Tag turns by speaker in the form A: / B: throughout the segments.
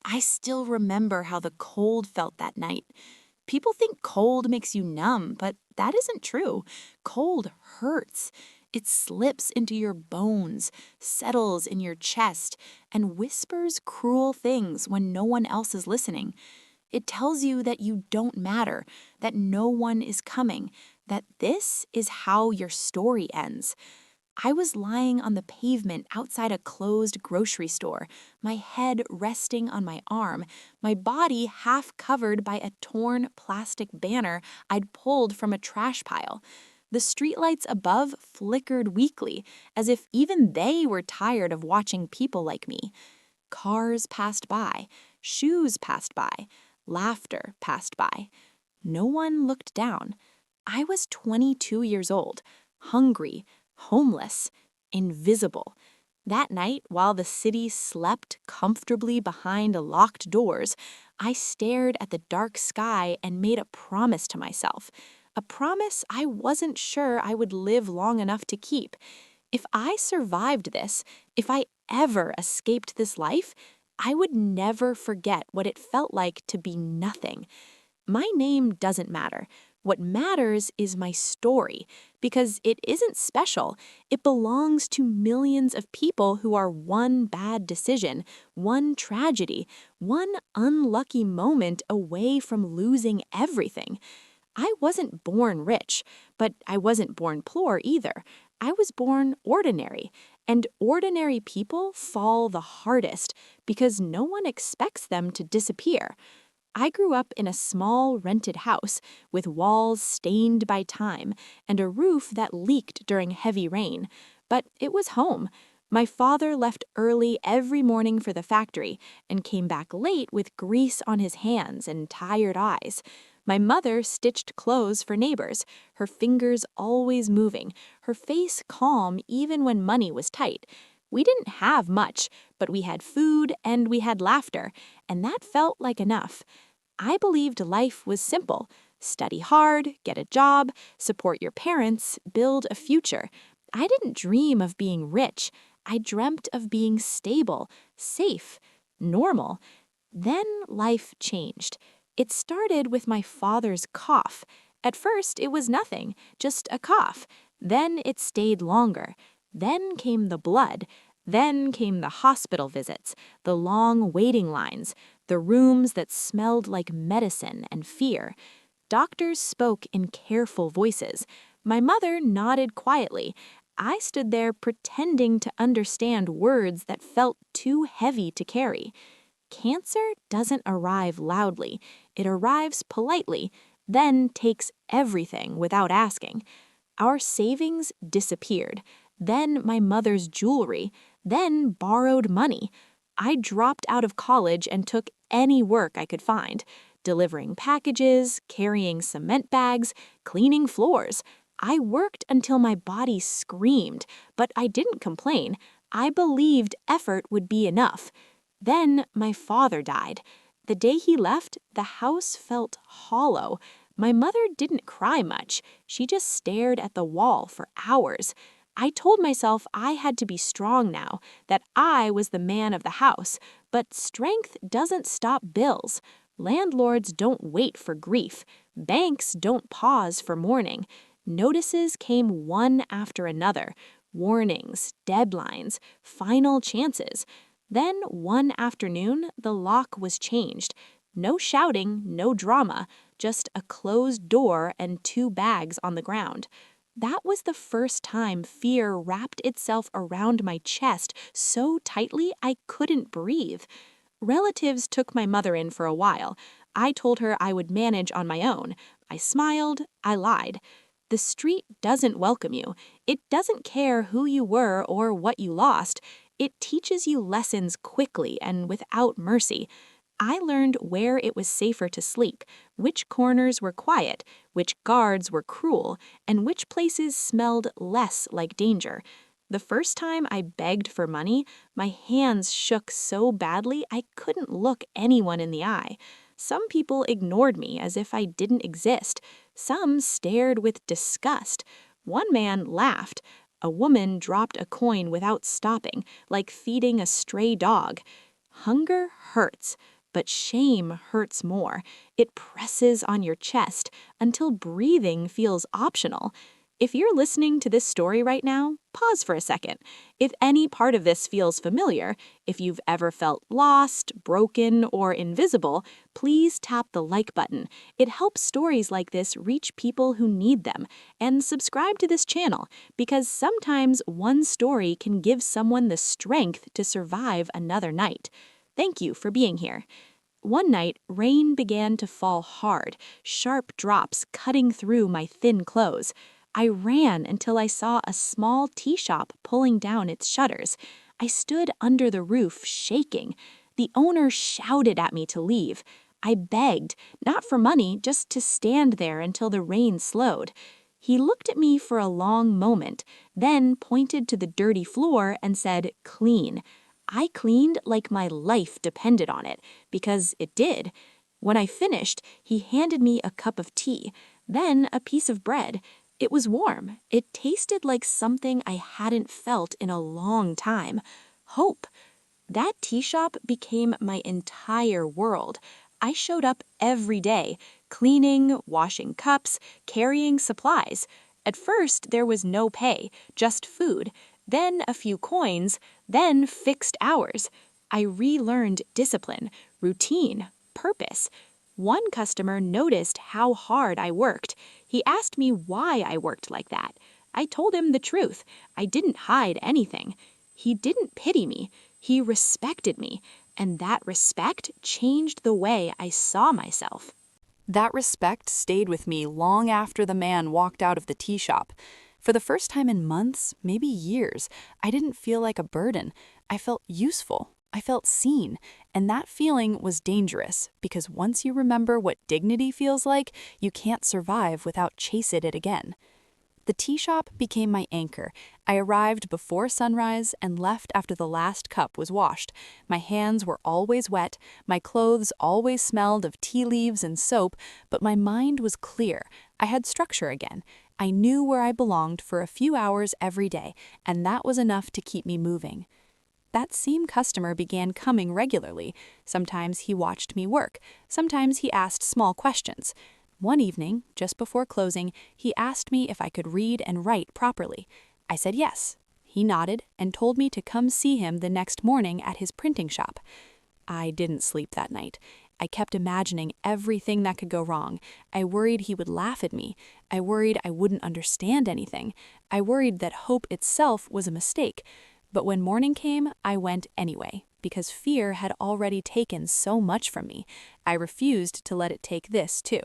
A: I still remember how the cold felt that night. People think cold makes you numb, but that isn't true. Cold hurts. It slips into your bones, settles in your chest, and whispers cruel things when no one else is listening. It tells you that you don't matter, that no one is coming, that this is how your story ends. I was lying on the pavement outside a closed grocery store, my head resting on my arm, my body half covered by a torn plastic banner I'd pulled from a trash pile. The streetlights above flickered weakly, as if even they were tired of watching people like me. Cars passed by, shoes passed by, laughter passed by. No one looked down. I was 22 years old, hungry, homeless, invisible. That night, while the city slept comfortably behind locked doors, I stared at the dark sky and made a promise to myself. A promise I wasn't sure I would live long enough to keep. If I survived this, if I ever escaped this life, I would never forget what it felt like to be nothing. My name doesn't matter. What matters is my story, because it isn't special. It belongs to millions of people who are one bad decision, one tragedy, one unlucky moment away from losing everything. I wasn't born rich, but I wasn't born poor either. I was born ordinary, and ordinary people fall the hardest because no one expects them to disappear. I grew up in a small rented house with walls stained by time and a roof that leaked during heavy rain, but it was home. My father left early every morning for the factory and came back late with grease on his hands and tired eyes. My mother stitched clothes for neighbors, her fingers always moving, her face calm even when money was tight. We didn't have much, but we had food and we had laughter, and that felt like enough. I believed life was simple. Study hard, get a job, support your parents, build a future. I didn't dream of being rich. I dreamt of being stable, safe, normal. Then life changed. It started with my father's cough. At first, it was nothing, just a cough. Then it stayed longer. Then came the blood. Then came the hospital visits, the long waiting lines, the rooms that smelled like medicine and fear. Doctors spoke in careful voices. My mother nodded quietly. I stood there pretending to understand words that felt too heavy to carry. Cancer doesn't arrive loudly. It arrives politely, then takes everything without asking. Our savings disappeared. Then my mother's jewelry. Then borrowed money. I dropped out of college and took any work I could find. Delivering packages, carrying cement bags, cleaning floors. I worked until my body screamed, but I didn't complain. I believed effort would be enough. Then my father died. The day he left, the house felt hollow. My mother didn't cry much. She just stared at the wall for hours. I told myself I had to be strong now, that I was the man of the house. But strength doesn't stop bills. Landlords don't wait for grief. Banks don't pause for mourning. Notices came one after another. Warnings, deadlines, final chances. Then, one afternoon, the lock was changed. No shouting, no drama, just a closed door and 2 bags on the ground. That was the first time fear wrapped itself around my chest so tightly I couldn't breathe. Relatives took my mother in for a while. I told her I would manage on my own. I smiled, I lied. The street doesn't welcome you. It doesn't care who you were or what you lost. It teaches you lessons quickly and without mercy. I learned where it was safer to sleep, which corners were quiet, which guards were cruel, and which places smelled less like danger. The first time I begged for money, my hands shook so badly I couldn't look anyone in the eye. Some people ignored me as if I didn't exist. Some stared with disgust. One man laughed. A woman dropped a coin without stopping, like feeding a stray dog. Hunger hurts, but shame hurts more. It presses on your chest until breathing feels optional. If you're listening to this story right now, pause for a second. If any part of this feels familiar, if you've ever felt lost, broken, or invisible, please tap the like button. It helps stories like this reach people who need them. And subscribe to this channel, because sometimes one story can give someone the strength to survive another night. Thank you for being here. One night, rain began to fall hard, sharp drops cutting through my thin clothes. I ran until I saw a small tea shop pulling down its shutters. I stood under the roof, shaking. The owner shouted at me to leave. I begged, not for money, just to stand there until the rain slowed. He looked at me for a long moment, then pointed to the dirty floor and said, "Clean." I cleaned like my life depended on it, because it did. When I finished, he handed me a cup of tea, then a piece of bread. It was warm. It tasted like something I hadn't felt in a long time. Hope. That tea shop became my entire world. I showed up every day, cleaning, washing cups, carrying supplies. At first, there was no pay, just food, then a few coins, then fixed hours. I relearned discipline, routine, purpose. One customer noticed how hard I worked. He asked me why I worked like that. I told him the truth. I didn't hide anything. He didn't pity me. He respected me. And that respect changed the way I saw myself.
B: That respect stayed with me long after the man walked out of the tea shop. For the first time in months, maybe years, I didn't feel like a burden. I felt useful. I felt seen, and that feeling was dangerous because once you remember what dignity feels like, you can't survive without chasing it again. The tea shop became my anchor. I arrived before sunrise and left after the last cup was washed. My hands were always wet, my clothes always smelled of tea leaves and soap, but my mind was clear. I had structure again. I knew where I belonged for a few hours every day, and that was enough to keep me moving. That same customer began coming regularly. Sometimes he watched me work. Sometimes he asked small questions. One evening, just before closing, he asked me if I could read and write properly. I said yes. He nodded and told me to come see him the next morning at his printing shop. I didn't sleep that night. I kept imagining everything that could go wrong. I worried he would laugh at me. I worried I wouldn't understand anything. I worried that hope itself was a mistake. But when morning came, I went anyway, because fear had already taken so much from me. I refused to let it take this, too.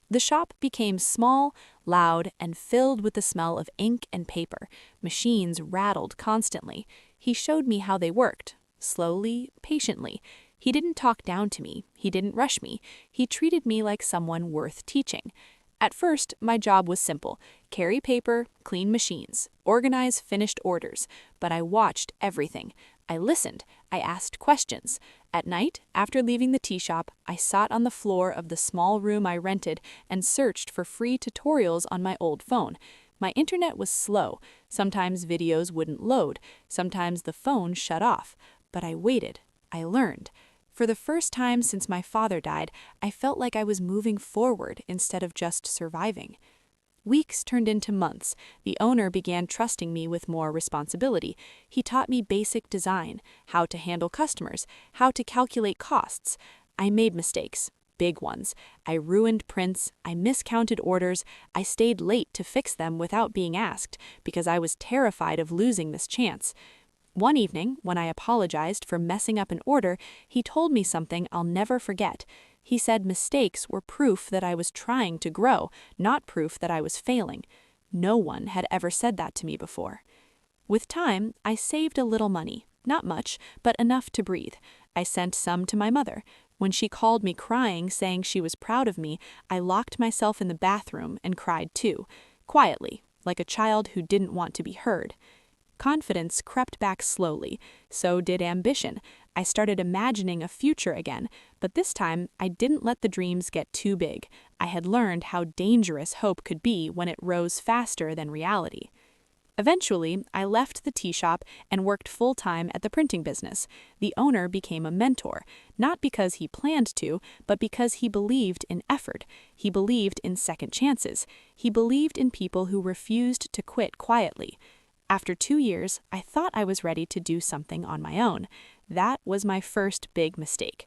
B: The shop became small, loud, and filled with the smell of ink and paper. Machines rattled constantly. He showed me how they worked, slowly, patiently. He didn't talk down to me. He didn't rush me. He treated me like someone worth teaching. At first, my job was simple: carry paper, clean machines, organize finished orders. But I watched everything. I listened. I asked questions. At night, after leaving the tea shop, I sat on the floor of the small room I rented and searched for free tutorials on my old phone. My internet was slow. Sometimes videos wouldn't load. Sometimes the phone shut off. But I waited. I learned. For the first time since my father died, I felt like I was moving forward instead of just surviving. Weeks turned into months. The owner began trusting me with more responsibility. He taught me basic design, how to handle customers, how to calculate costs. I made mistakes, big ones. I ruined prints, I miscounted orders, I stayed late to fix them without being asked because I was terrified of losing this chance. One evening, when I apologized for messing up an order, he told me something I'll never forget. He said mistakes were proof that I was trying to grow, not proof that I was failing. No one had ever said that to me before. With time, I saved a little money, not much, but enough to breathe. I sent some to my mother. When she called me crying, saying she was proud of me, I locked myself in the bathroom and cried too, quietly, like a child who didn't want to be heard. Confidence crept back slowly. So did ambition. I started imagining a future again, but this time I didn't let the dreams get too big. I had learned how dangerous hope could be when it rose faster than reality. Eventually, I left the tea shop and worked full-time at the printing business. The owner became a mentor, not because he planned to, but because he believed in effort. He believed in second chances. He believed in people who refused to quit quietly. After 2 years, I thought I was ready to do something on my own. That was my first big mistake.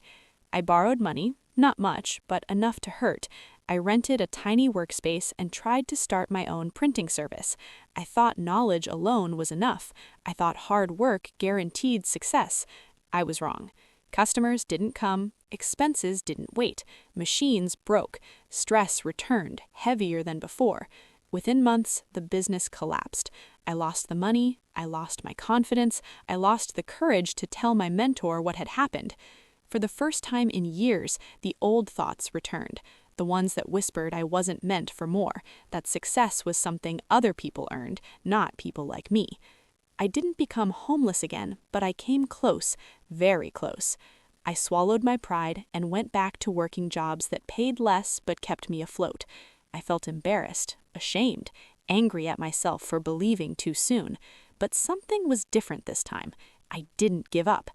B: I borrowed money, not much, but enough to hurt. I rented a tiny workspace and tried to start my own printing service. I thought knowledge alone was enough. I thought hard work guaranteed success. I was wrong. Customers didn't come, expenses didn't wait, machines broke, stress returned, heavier than before. Within months, the business collapsed. I lost the money, I lost my confidence, I lost the courage to tell my mentor what had happened. For the first time in years, the old thoughts returned, the ones that whispered I wasn't meant for more, that success was something other people earned, not people like me. I didn't become homeless again, but I came close, very close. I swallowed my pride and went back to working jobs that paid less but kept me afloat. I felt embarrassed, ashamed, angry at myself for believing too soon. But something was different this time. I didn't give up.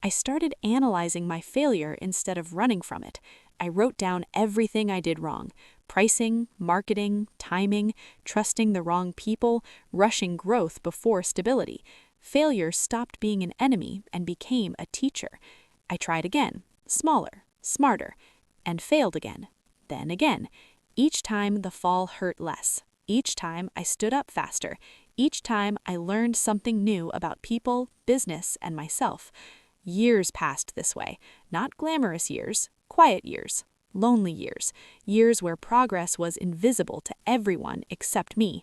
B: I started analyzing my failure instead of running from it. I wrote down everything I did wrong: pricing, marketing, timing, trusting the wrong people, rushing growth before stability. Failure stopped being an enemy and became a teacher. I tried again, smaller, smarter, and failed again, then again. Each time the fall hurt less. Each time I stood up faster. Each time I learned something new about people, business, and myself. Years passed this way, not glamorous years, quiet years, lonely years, years where progress was invisible to everyone except me.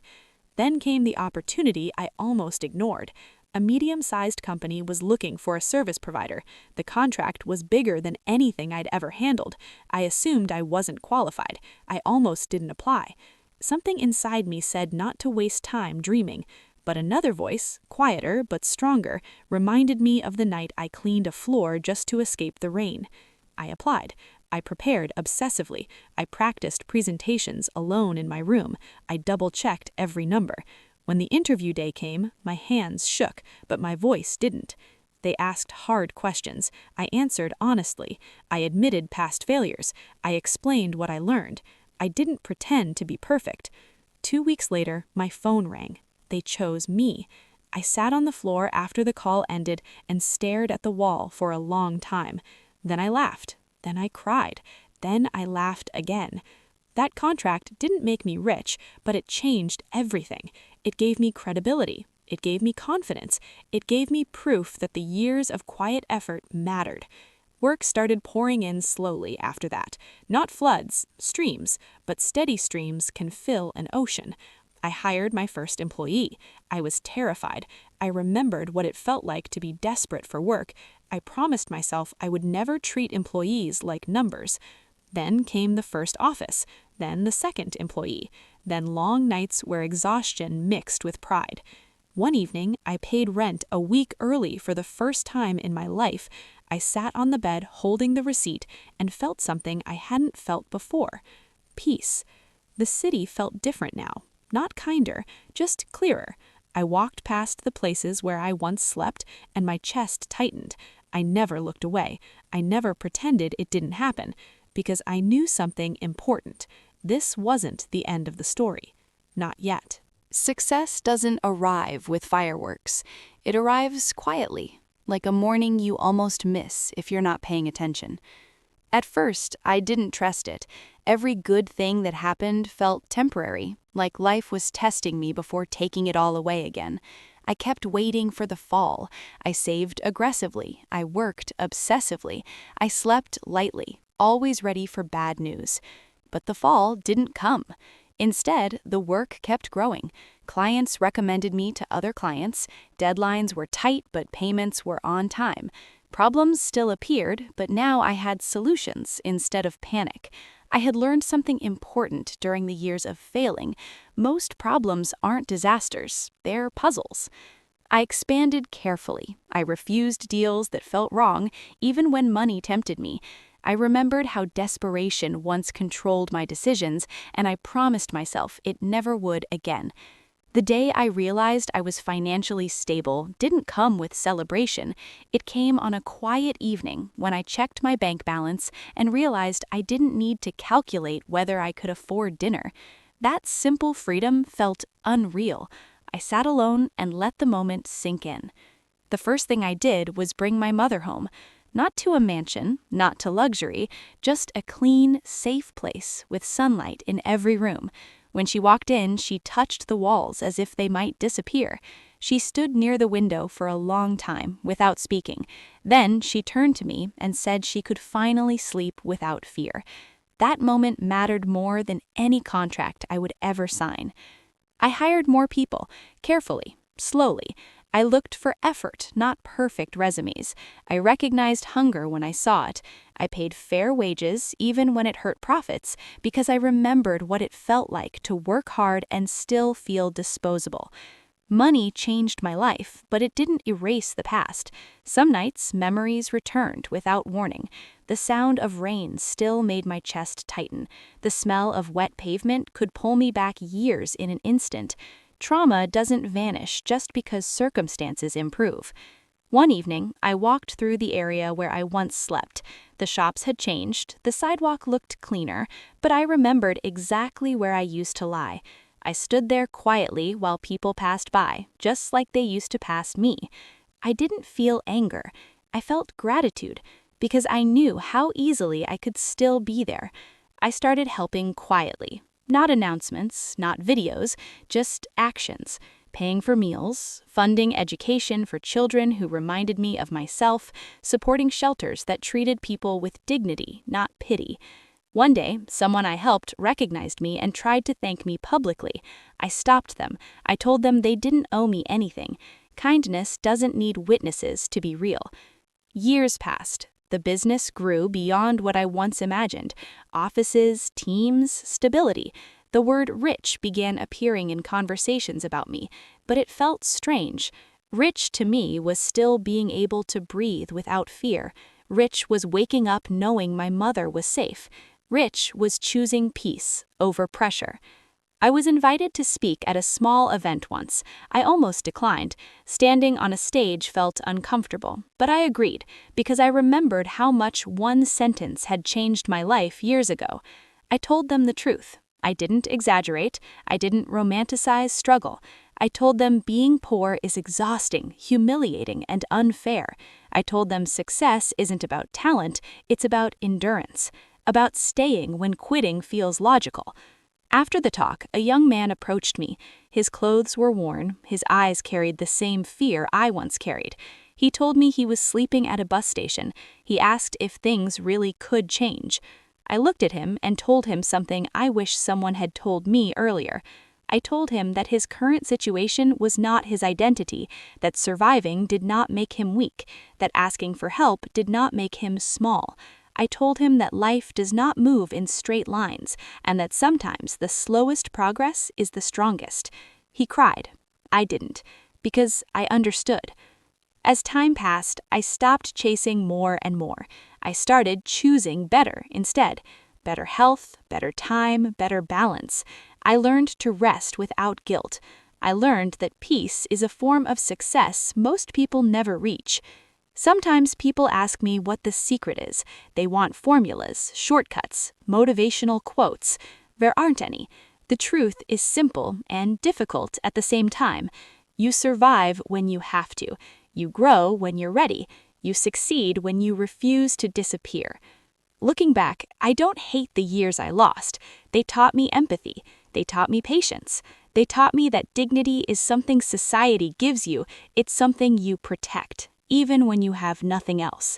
B: Then came the opportunity I almost ignored. A medium-sized company was looking for a service provider. The contract was bigger than anything I'd ever handled. I assumed I wasn't qualified. I almost didn't apply. Something inside me said not to waste time dreaming. But another voice, quieter but stronger, reminded me of the night I cleaned a floor just to escape the rain. I applied. I prepared obsessively. I practiced presentations alone in my room. I double-checked every number. When the interview day came, my hands shook, but my voice didn't. They asked hard questions. I answered honestly. I admitted past failures. I explained what I learned. I didn't pretend to be perfect. 2 weeks later, my phone rang. They chose me. I sat on the floor after the call ended and stared at the wall for a long time. Then I laughed. Then I cried. Then I laughed again. That contract didn't make me rich, but it changed everything. It gave me credibility. It gave me confidence. It gave me proof that the years of quiet effort mattered. Work started pouring in slowly after that. Not floods, streams, but steady streams can fill an ocean. I hired my first employee. I was terrified. I remembered what it felt like to be desperate for work. I promised myself I would never treat employees like numbers. Then came the first office, then the second employee, then long nights where exhaustion mixed with pride. One evening, I paid rent a week early for the first time in my life. I sat on the bed holding the receipt and felt something I hadn't felt before: peace. The city felt different now. Not kinder, just clearer. I walked past the places where I once slept, and my chest tightened. I never looked away. I never pretended it didn't happen, because I knew something important. This wasn't the end of the story. Not yet.
C: Success doesn't arrive with fireworks. It arrives quietly, like a morning you almost miss if you're not paying attention. At first, I didn't trust it. Every good thing that happened felt temporary, like life was testing me before taking it all away again. I kept waiting for the fall. I saved aggressively. I worked obsessively. I slept lightly, always ready for bad news. But the fall didn't come. Instead, the work kept growing. Clients recommended me to other clients. Deadlines were tight, but payments were on time. Problems still appeared, but now I had solutions instead of panic. I had learned something important during the years of failing. Most problems aren't disasters, they're puzzles. I expanded carefully. I refused deals that felt wrong, even when money tempted me. I remembered how desperation once controlled my decisions, and I promised myself it never would again. The day I realized I was financially stable didn't come with celebration. It came on a quiet evening when I checked my bank balance and realized I didn't need to calculate whether I could afford dinner. That simple freedom felt unreal. I sat alone and let the moment sink in. The first thing I did was bring my mother home. Not to a mansion, not to luxury, just a clean, safe place with sunlight in every room. When she walked in, she touched the walls as if they might disappear. She stood near the window for a long time without speaking. Then she turned to me and said she could finally sleep without fear. That moment mattered more than any contract I would ever sign. I hired more people, carefully, slowly. I looked for effort, not perfect resumes. I recognized hunger when I saw it. I paid fair wages, even when it hurt profits, because I remembered what it felt like to work hard and still feel disposable. Money changed my life, but it didn't erase the past. Some nights, memories returned without warning. The sound of rain still made my chest tighten. The smell of wet pavement could pull me back years in an instant. Trauma doesn't vanish just because circumstances improve. One evening, I walked through the area where I once slept. The shops had changed, the sidewalk looked cleaner, but I remembered exactly where I used to lie. I stood there quietly while people passed by, just like they used to pass me. I didn't feel anger. I felt gratitude, because I knew how easily I could still be there. I started helping quietly. Not announcements, not videos, just actions. Paying for meals, funding education for children who reminded me of myself, supporting shelters that treated people with dignity, not pity. One day, someone I helped recognized me and tried to thank me publicly. I stopped them. I told them they didn't owe me anything. Kindness doesn't need witnesses to be real. Years passed. The business grew beyond what I once imagined. Offices, teams, stability. The word rich began appearing in conversations about me, but it felt strange. Rich to me was still being able to breathe without fear. Rich was waking up knowing my mother was safe. Rich was choosing peace over pressure. I was invited to speak at a small event once. I almost declined. Standing on a stage felt uncomfortable, but I agreed because I remembered how much one sentence had changed my life years ago. I told them the truth. I didn't exaggerate. I didn't romanticize struggle. I told them being poor is exhausting, humiliating, and unfair. I told them success isn't about talent, it's about endurance, about staying when quitting feels logical. After the talk, a young man approached me. His clothes were worn, his eyes carried the same fear I once carried. He told me he was sleeping at a bus station. He asked if things really could change. I looked at him and told him something I wish someone had told me earlier. I told him that his current situation was not his identity, that surviving did not make him weak, that asking for help did not make him small. I told him that life does not move in straight lines, and that sometimes the slowest progress is the strongest. He cried. I didn't, because I understood. As time passed, I stopped chasing more and more. I started choosing better instead. Better health, better time, better balance. I learned to rest without guilt. I learned that peace is a form of success most people never reach. Sometimes people ask me what the secret is. They want formulas, shortcuts, motivational quotes. There aren't any. The truth is simple and difficult at the same time. You survive when you have to. You grow when you're ready. You succeed when you refuse to disappear. Looking back, I don't hate the years I lost. They taught me empathy. They taught me patience. They taught me that dignity is something society gives you. It's something you protect, even when you have nothing else.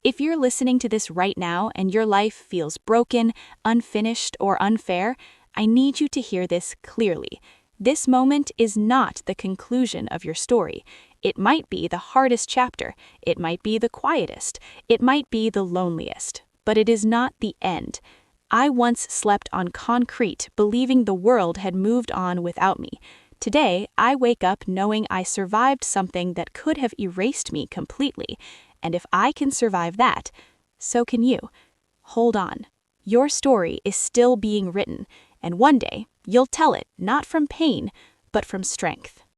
C: If you're listening to this right now and your life feels broken, unfinished, or unfair, I need you to hear this clearly. This moment is not the conclusion of your story. It might be the hardest chapter. It might be the quietest. It might be the loneliest. But it is not the end. I once slept on concrete, believing the world had moved on without me. Today, I wake up knowing I survived something that could have erased me completely. And if I can survive that, so can you. Hold on. Your story is still being written, and one day, you'll tell it not from pain, but from strength.